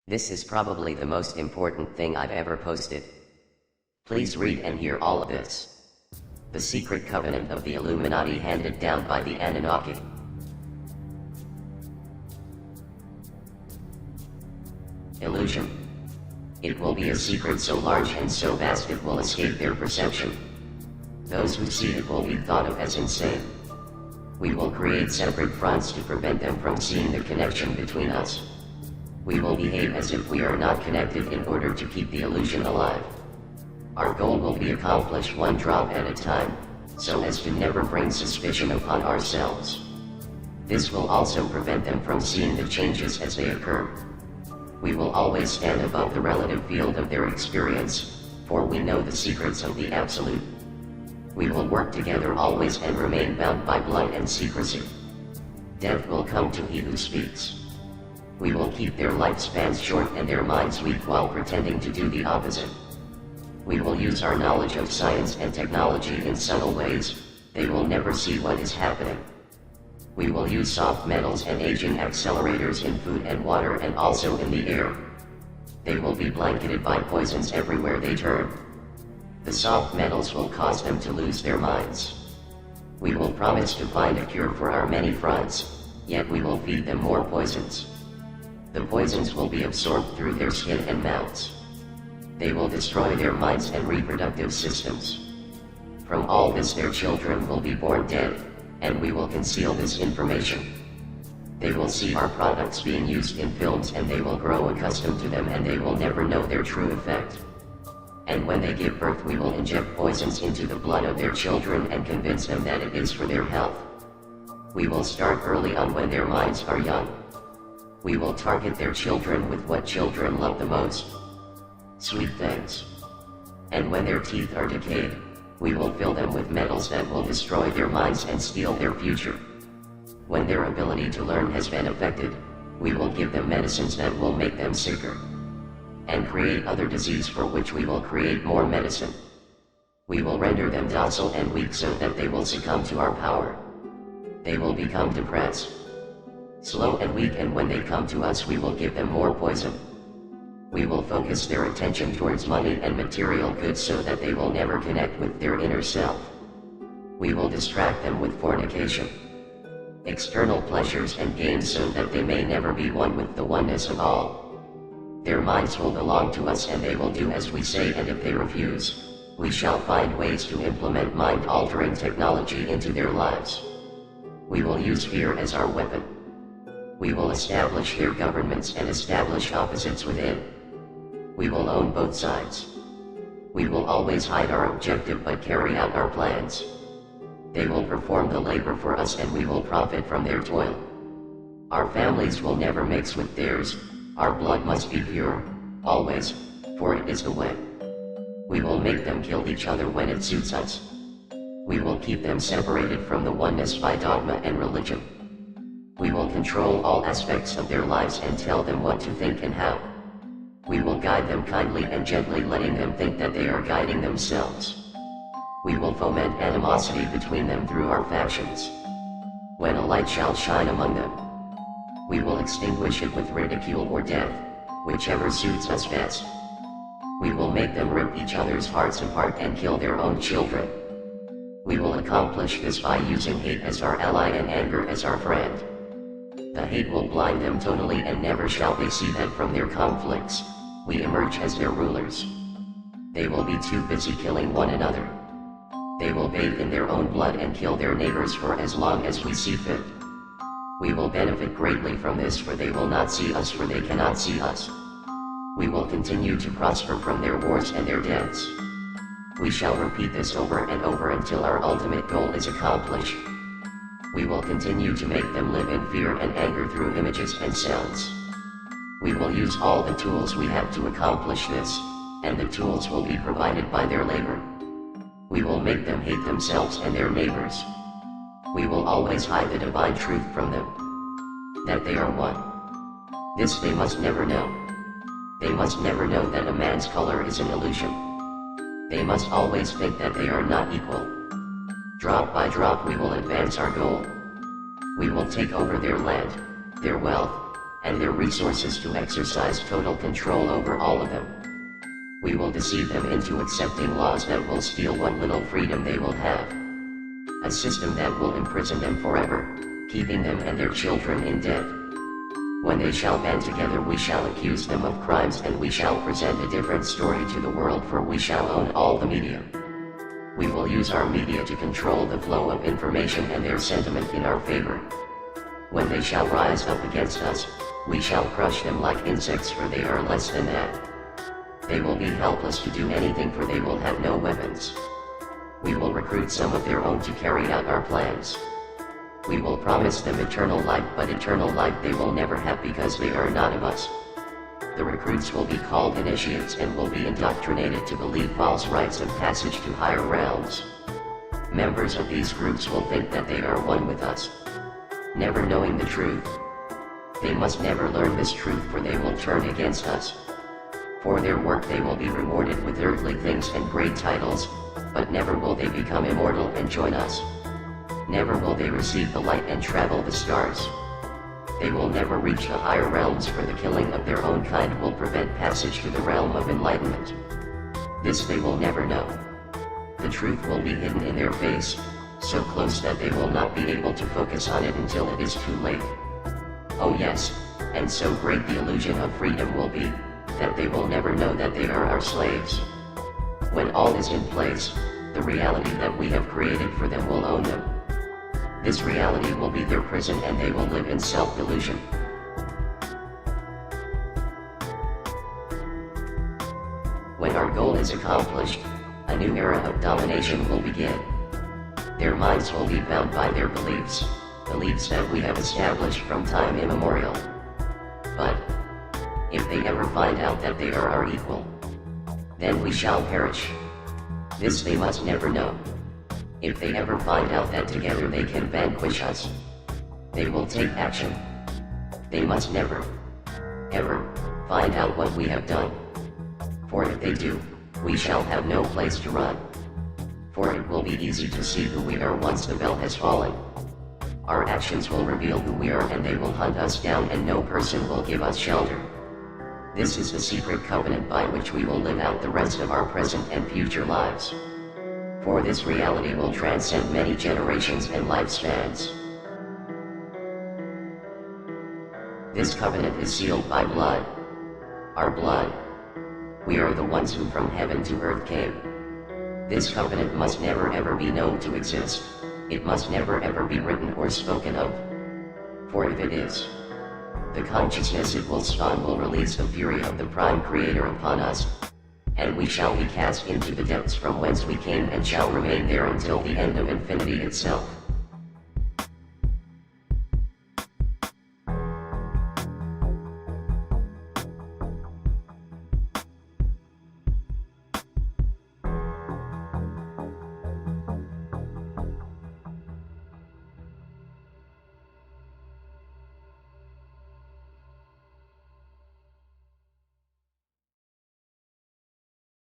This is probably the most important thing I've ever posted. Please read and hear all of this. The secret covenant of the Illuminati handed down by the Anunnaki. Illusion. It will be a secret so large and so vast it will escape their perception. Those who see it will be thought of as insane. We will create separate fronts to prevent them from seeing the connection between us. We will behave as if we are not connected in order to keep the illusion alive. Our goal will be accomplished one drop at a time, so as to never bring suspicion upon ourselves. This will also prevent them from seeing the changes as they occur. We will always stand above the relative field of their experience, for we know the secrets of the Absolute. We will work together always and remain bound by blood and secrecy. Death will come to he who speaks. We will keep their lifespans short and their minds weak while pretending to do the opposite. We will use our knowledge of science and technology in subtle ways. They will never see what is happening. We will use soft metals and aging accelerators in food and water and also in the air. They will be blanketed by poisons everywhere they turn. The soft metals will cause them to lose their minds. We will promise to find a cure for our many fronts, yet we will feed them more poisons. The poisons will be absorbed through their skin and mouths. They will destroy their minds and reproductive systems. From all this their children will be born dead, and we will conceal this information. They will see our products being used in films and they will grow accustomed to them and they will never know their true effect. And when they give birth we will inject poisons into the blood of their children and convince them that it is for their health. We will start early on when their minds are young. We will target their children with what children love the most: sweet things. And when their teeth are decayed, we will fill them with metals that will destroy their minds and steal their future. When their ability to learn has been affected, we will give them medicines that will make them sicker, and create other disease for which we will create more medicine. We will render them docile and weak so that they will succumb to our power. They will become depressed, slow and weak, and when they come to us we will give them more poison. We will focus their attention towards money and material goods so that they will never connect with their inner self. We will distract them with fornication, external pleasures and gains so that they may never be one with the oneness of all. Their minds will belong to us and they will do as we say, and if they refuse, we shall find ways to implement mind-altering technology into their lives. We will use fear as our weapon. We will establish their governments and establish opposites within. We will own both sides. We will always hide our objective but carry out our plans. They will perform the labor for us and we will profit from their toil. Our families will never mix with theirs. Our blood must be pure, always, for it is the way. We will make them kill each other when it suits us. We will keep them separated from the oneness by dogma and religion. We will control all aspects of their lives and tell them what to think and how. We will guide them kindly and gently, letting them think that they are guiding themselves. We will foment animosity between them through our factions. When a light shall shine among them, we will extinguish it with ridicule or death, whichever suits us best. We will make them rip each other's hearts apart and kill their own children. We will accomplish this by using hate as our ally and anger as our friend. The hate will blind them totally and never shall they see that from their conflicts, we emerge as their rulers. They will be too busy killing one another. They will bathe in their own blood and kill their neighbors for as long as we see fit. We will benefit greatly from this, for they will not see us, for they cannot see us. We will continue to prosper from their wars and their deaths. We shall repeat this over and over until our ultimate goal is accomplished. We will continue to make them live in fear and anger through images and sounds. We will use all the tools we have to accomplish this, and the tools will be provided by their labor. We will make them hate themselves and their neighbors. We will always hide the divine truth from them, that they are one. This they must never know. They must never know that a man's color is an illusion. They must always think that they are not equal. Drop by drop we will advance our goal. We will take over their land, their wealth, and their resources to exercise total control over all of them. We will deceive them into accepting laws that will steal what little freedom they will have. A system that will imprison them forever, keeping them and their children in debt. When they shall band together, we shall accuse them of crimes, and we shall present a different story to the world, for we shall own all the media. We will use our media to control the flow of information and their sentiment in our favor. When they shall rise up against us, we shall crush them like insects, for they are less than that. They will be helpless to do anything, for they will have no weapons. We will recruit some of their own to carry out our plans. We will promise them eternal life, but eternal life they will never have, because they are not of us. The recruits will be called initiates and will be indoctrinated to believe false rites of passage to higher realms. Members of these groups will think that they are one with us, never knowing the truth. They must never learn this truth, for they will turn against us. For their work they will be rewarded with earthly things and great titles, but never will they become immortal and join us. Never will they receive the light and travel the stars. They will never reach the higher realms, for the killing of their own kind will prevent passage to the realm of enlightenment. This they will never know. The truth will be hidden in their face, so close that they will not be able to focus on it until it is too late. Oh yes, and so great the illusion of freedom will be, that they will never know that they are our slaves. When all is in place, the reality that we have created for them will own them. This reality will be their prison, and they will live in self-delusion. When our goal is accomplished, a new era of domination will begin. Their minds will be bound by their beliefs that we have established from time immemorial. But if they ever find out that they are our equal, then we shall perish. This they must never know. If they ever find out that together they can vanquish us, they will take action. They must never, ever, find out what we have done. For if they do, we shall have no place to run. For it will be easy to see who we are once the veil has fallen. Our actions will reveal who we are, and they will hunt us down, and no person will give us shelter. This is the secret covenant by which we will live out the rest of our present and future lives. For this reality will transcend many generations and lifespans. This covenant is sealed by blood. Our blood. We are the ones who from heaven to earth came. This covenant must never ever be known to exist. It must never ever be written or spoken of. For if it is, the consciousness it will spawn will release the fury of the Prime Creator upon us, and we shall be cast into the depths from whence we came, and shall remain there until the end of infinity itself.